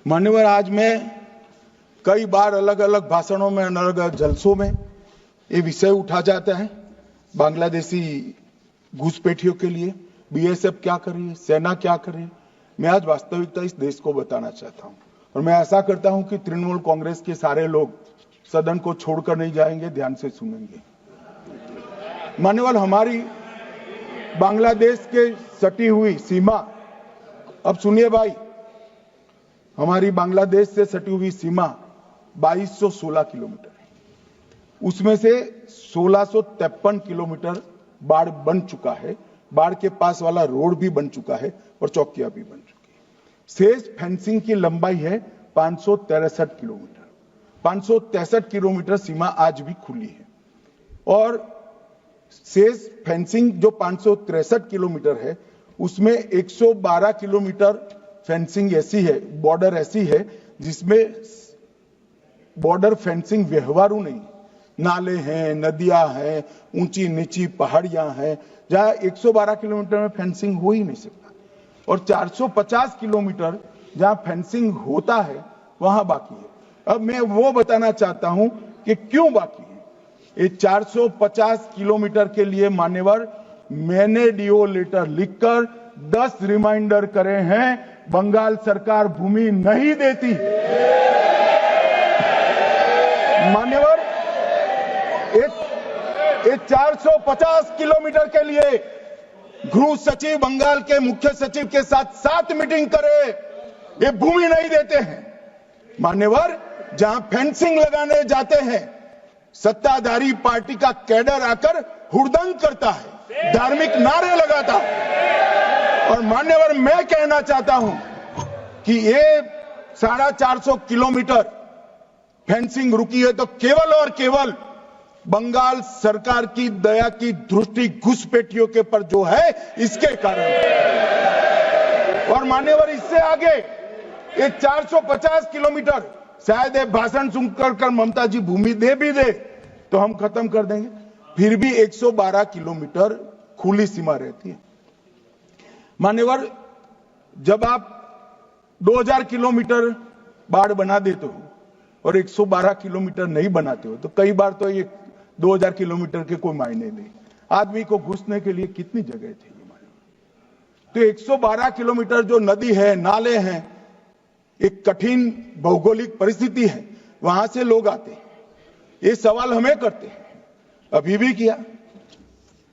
मान्यवर, आज मैं कई बार अलग अलग भाषणों में, अलग अलग जलसों में ये विषय उठा जाता है, बांग्लादेशी घुसपैठियों के लिए बीएसएफ क्या कर रही है, सेना क्या कर रही है। मैं आज वास्तविकता इस देश को बताना चाहता हूं और मैं आशा करता हूं कि तृणमूल कांग्रेस के सारे लोग सदन को छोड़कर नहीं जाएंगे, ध्यान से सुनेंगे। मान्यवर, हमारी बांग्लादेश के सटी हुई सीमा, अब सुनिए भाई, हमारी बांग्लादेश से सटी हुई सीमा 2216 किलोमीटर है। उसमें से 1653 किलोमीटर बाढ़ बन चुका है, बाढ़ के पास वाला रोड भी बन चुका है और चौकियां भी बन चुकी है। शेष फेंसिंग की लंबाई है 563 किलोमीटर। 563 किलोमीटर सीमा आज भी खुली है और शेष फेंसिंग जो 563 किलोमीटर है उसमें 112 किलोमीटर फेंसिंग ऐसी है, बॉर्डर ऐसी है जिसमें बॉर्डर फेंसिंग व्यवहारू नहीं, नाले हैं, नदियां हैं, ऊंची नीची पहाड़ियां हैं, जहां 112 किलोमीटर में फेंसिंग हो ही नहीं सकता और 450 किलोमीटर जहां फेंसिंग होता है वहां बाकी है। अब मैं वो बताना चाहता हूं कि क्यों बाकी है। ये 450 किलोमीटर के लिए मान्यवर मैंने डीओ लेटर लिखकर 10 रिमाइंडर करे हैं, बंगाल सरकार भूमि नहीं देती। मान्यवर, ये 450 किलोमीटर के लिए गृह सचिव बंगाल के मुख्य सचिव के साथ 7 मीटिंग करे, ये भूमि नहीं देते हैं। मान्यवर, जहां फेंसिंग लगाने जाते हैं सत्ताधारी पार्टी का कैडर आकर हुड़दंग करता है, धार्मिक नारे लगाता है। और मान्यवर, मैं कहना चाहता हूं कि ये 450 किलोमीटर फेंसिंग रुकी है तो केवल और केवल बंगाल सरकार की दया की दृष्टि घुसपैठियों के पर जो है इसके कारण। और मान्यवर, इससे आगे ये 450 किलोमीटर शायद ये भाषण सुनकर ममता जी भूमि दे भी दे तो हम खत्म कर देंगे, फिर भी 112 किलोमीटर खुली सीमा रहती है। मान्यवर, जब आप 2000 किलोमीटर बाढ़ बना देते हो और 112 किलोमीटर नहीं बनाते हो तो कई बार तो ये 2000 किलोमीटर के कोई मायने नहीं। आदमी को घुसने के लिए कितनी जगह चाहिए मान्यवर। तो 112 किलोमीटर जो नदी है, नाले हैं, एक कठिन भौगोलिक परिस्थिति है, वहां से लोग आते हैं। ये सवाल हमें करते हैं, अभी भी किया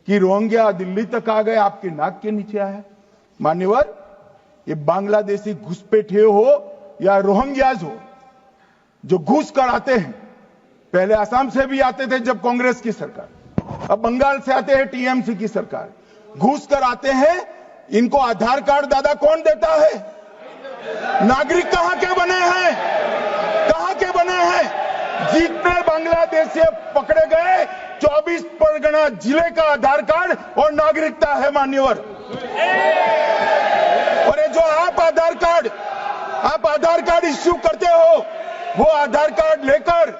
कि रोहिंग्या दिल्ली तक आ गए, आपके नाक के नीचे आया। मान्यवर, ये बांग्लादेशी घुसपैठिए हो या रोहिंग्याज हो जो घुस कर आते हैं, पहले असम से भी आते थे जब कांग्रेस की सरकार, अब बंगाल से आते हैं टीएमसी की सरकार, घुस कर आते हैं। इनको आधार कार्ड दादा कौन देता है? नागरिक कहां के बने हैं? कहां के बने हैं? जितने बांग्लादेशी पकड़े गए 24 परगना जिले का आधार कार्ड और नागरिकता है मान्यवर। और ये जो आप आधार कार्ड इश्यू करते हो, वो आधार कार्ड लेकर,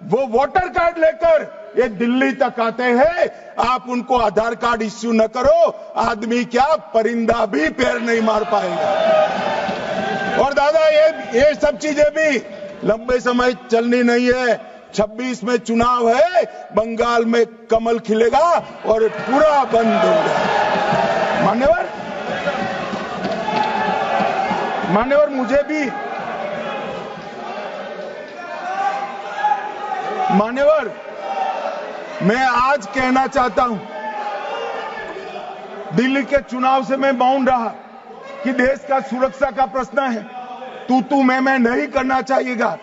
वो वोटर कार्ड लेकर ये दिल्ली तक आते हैं। आप उनको आधार कार्ड इश्यू न करो, आदमी क्या परिंदा भी पैर नहीं मार पाएगा। और दादा, ये सब चीजें भी लंबे समय चलनी नहीं है। 26 में चुनाव है, बंगाल में कमल खिलेगा और पूरा बंद होगा। मान्यवर, मुझे भी मान्यवर, मैं आज कहना चाहता हूं, दिल्ली के चुनाव से मैं बाउंड रहा कि देश का सुरक्षा का प्रश्न है, तू मैं नहीं करना चाहिएगा।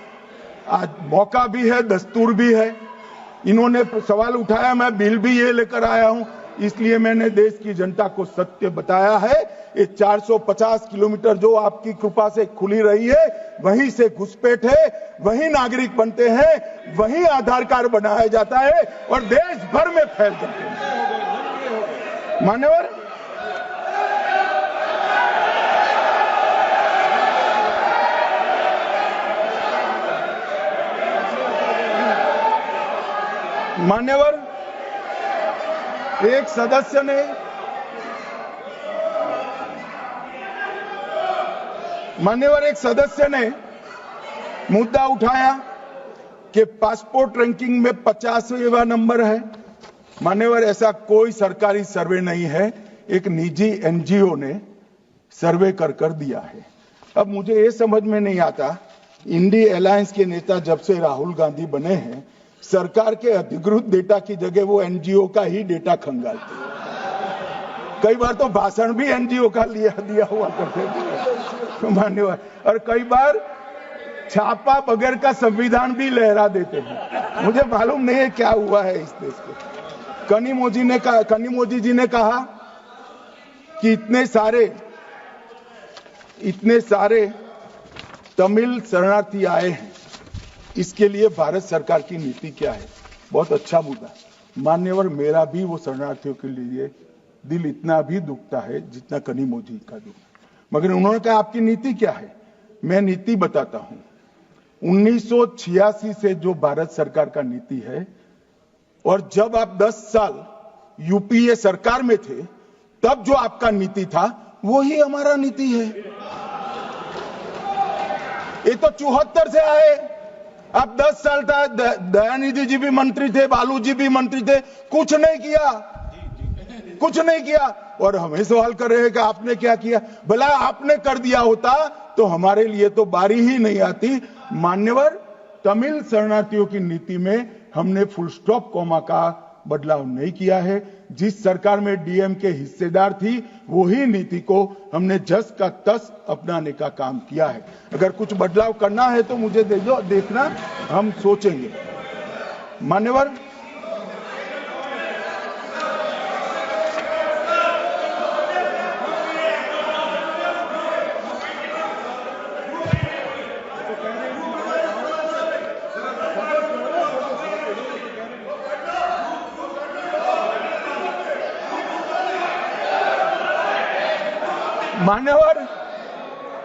आज मौका भी है, दस्तूर भी है। इन्होंने सवाल उठाया, मैं बिल भी ये लेकर आया हूं, इसलिए मैंने देश की जनता को सत्य बताया है। ये 450 किलोमीटर जो आपकी कृपा से खुली रही है, वहीं से घुसपैठ है, वहीं नागरिक बनते हैं, वहीं आधार कार्ड बनाया जाता है और देश भर में फैल जाते हैं। मान्यवर, एक सदस्य ने मान्यवर एक सदस्य ने मुद्दा उठाया कि पासपोर्ट रैंकिंग में 50वां नंबर है। मान्यवर, ऐसा कोई सरकारी सर्वे नहीं है, एक निजी एनजीओ ने सर्वे कर दिया है। अब मुझे ये समझ में नहीं आता, इंडी अलायंस के नेता जब से राहुल गांधी बने हैं, सरकार के अधिकृत डेटा की जगह वो एनजीओ का ही डेटा खंगालते हैं। कई बार तो भाषण भी एनजीओ का दिया हुआ करते थे मान्यवर, और कई बार छापा बगैर का संविधान भी लहरा देते हैं। मुझे मालूम नहीं है क्या हुआ है इस देश को। कनिमोजी जी ने कहा कि इतने सारे तमिल शरणार्थी आए हैं, इसके लिए भारत सरकार की नीति क्या है। बहुत अच्छा मुद्दा मान्यवर, मेरा भी वो शरणार्थियों के लिए दिल इतना भी दुखता है जितना कनिमोजी का दुख। मगर उन्होंने कहा आपकी नीति क्या है। मैं नीति बताता हूं। 1986 से जो भारत सरकार का नीति है, और जब आप 10 साल यूपीए सरकार में थे तब जो आपका नीति था वही हमारा नीति है। ये तो 74 से आए, अब 10 साल था, दयानिधि जी भी मंत्री थे, बालू जी भी मंत्री थे, कुछ नहीं किया। और हमें सवाल कर रहे हैं कि आपने क्या किया। भला आपने कर दिया होता तो हमारे लिए तो बारी ही नहीं आती। मान्यवर, तमिल शरणार्थियों की नीति में हमने फुल स्टॉप कॉमा का बदलाव नहीं किया है। जिस सरकार में डीएम के हिस्सेदार थी वही नीति को हमने जस का तस अपनाने का काम किया है। अगर कुछ बदलाव करना है तो मुझे दे दो, देखना, हम सोचेंगे। मान्यवर,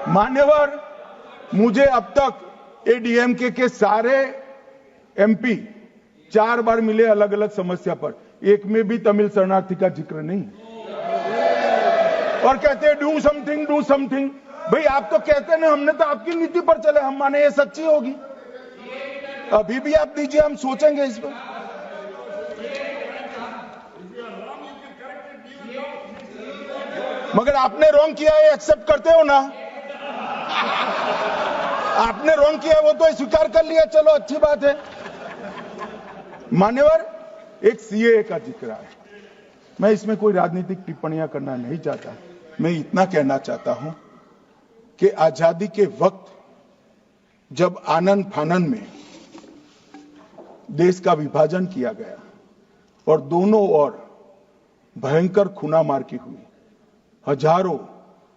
मान्यवर, मुझे अब तक एडीएमके के सारे एमपी 4 बार मिले अलग अलग समस्या पर, एक में भी तमिल शरणार्थी का जिक्र नहीं। और कहते हैं डू समथिंग। भाई आप तो कहते हैं ना, हमने तो आपकी नीति पर चले, हम माने ये सच्ची होगी। अभी भी आप दीजिए, हम सोचेंगे इस पर। मगर आपने रॉन्ग किया है, एक्सेप्ट करते हो ना। आपने रॉन्ग किया वो तो स्वीकार कर लिया, चलो अच्छी बात है। मान्यवर, एक सीएए का जिक्र है। मैं इसमें कोई राजनीतिक टिप्पणियां करना नहीं चाहता। मैं इतना कहना चाहता हूं कि आजादी के वक्त जब आनन फानन में देश का विभाजन किया गया और दोनों ओर भयंकर खूनामार की हुई, हजारों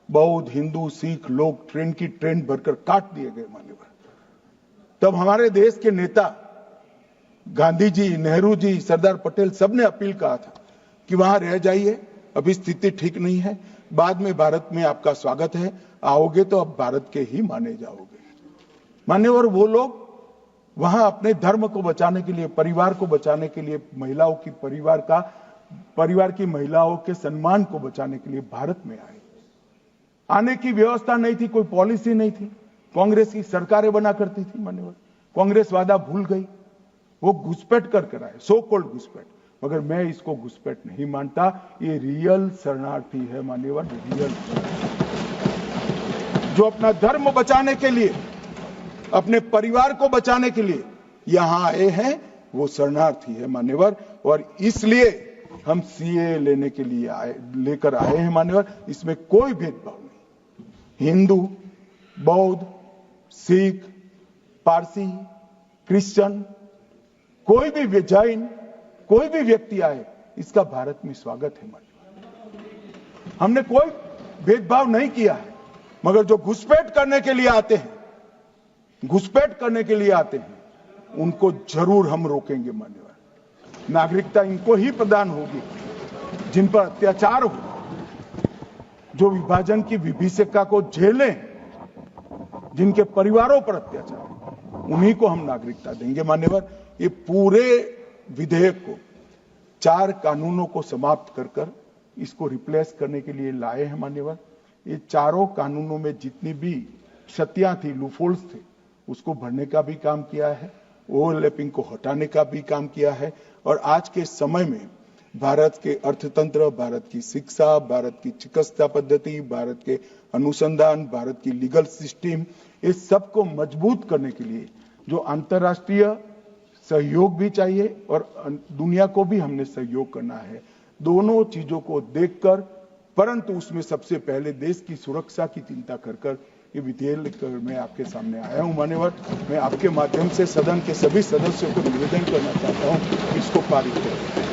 बौद्ध, हिंदू, सिख लोग ट्रेन की ट्रेन भरकर काट दिए गए मान्यवर, तब हमारे देश के नेता गांधी जी, नेहरू जी, सरदार पटेल सबने अपील कहा था कि वहां रह जाइए, अभी स्थिति ठीक नहीं है, बाद में भारत में आपका स्वागत है, आओगे तो अब भारत के ही माने जाओगे। मान्यवर, वो लोग वहां अपने धर्म को बचाने के लिए, परिवार को बचाने के लिए, महिलाओं की परिवार की महिलाओं के सम्मान को बचाने के लिए भारत में आए। आने की व्यवस्था नहीं थी, कोई पॉलिसी नहीं थी, कांग्रेस की सरकारें बना करती थी। मान्यवर, कांग्रेस वादा भूल गई, वो घुसपैठ कर आए, सो कॉल्ड घुसपैठ। मगर मैं इसको घुसपैठ नहीं मानता, ये रियल शरणार्थी है मान्यवर, रियल, जो अपना धर्म बचाने के लिए, अपने परिवार को बचाने के लिए यहां आए हैं, वो शरणार्थी है मान्यवर। और इसलिए हम सीए लेने के लिए लेकर आए हैं मान्यवर। इसमें कोई भेदभाव नहीं, हिंदू, बौद्ध, सिख, पारसी, क्रिश्चियन, कोई भी जैन, कोई भी व्यक्ति आए, इसका भारत में स्वागत है मान्यवर। हमने कोई भेदभाव नहीं किया है। मगर जो घुसपैठ करने के लिए आते हैं, उनको जरूर हम रोकेंगे मान्यवर। नागरिकता इनको ही प्रदान होगी जिन पर अत्याचार हो, जो विभाजन की विभीषिका को झेलें, जिनके परिवारों पर अत्याचार, उन्हीं को हम नागरिकता देंगे मान्यवर। ये पूरे विधेयक को 4 कानूनों को समाप्त कर इसको रिप्लेस करने के लिए लाए हैं मान्यवर। ये चारों कानूनों में जितनी भी क्षतियां थी, लूफोल्स थे, उसको भरने का भी काम किया है, ओवरलैपिंग को हटाने का भी काम किया है। और आज के समय में भारत के अर्थतंत्र, भारत की शिक्षा, भारत की चिकित्सा पद्धति, भारत के अनुसंधान, भारत की लीगल सिस्टम, इस सब को मजबूत करने के लिए जो अंतर्राष्ट्रीय सहयोग भी चाहिए और दुनिया को भी हमने सहयोग करना है। दोनों चीजों को देखकर, परंतु उसमें सबसे पहले देश की सुरक्षा की चिंता कर ये विधेयक लेकर मैं आपके सामने आया हूं। मान्यवर, मैं आपके माध्यम से सदन के सभी सदस्यों को निवेदन करना चाहता हूं, इसको पारित करें।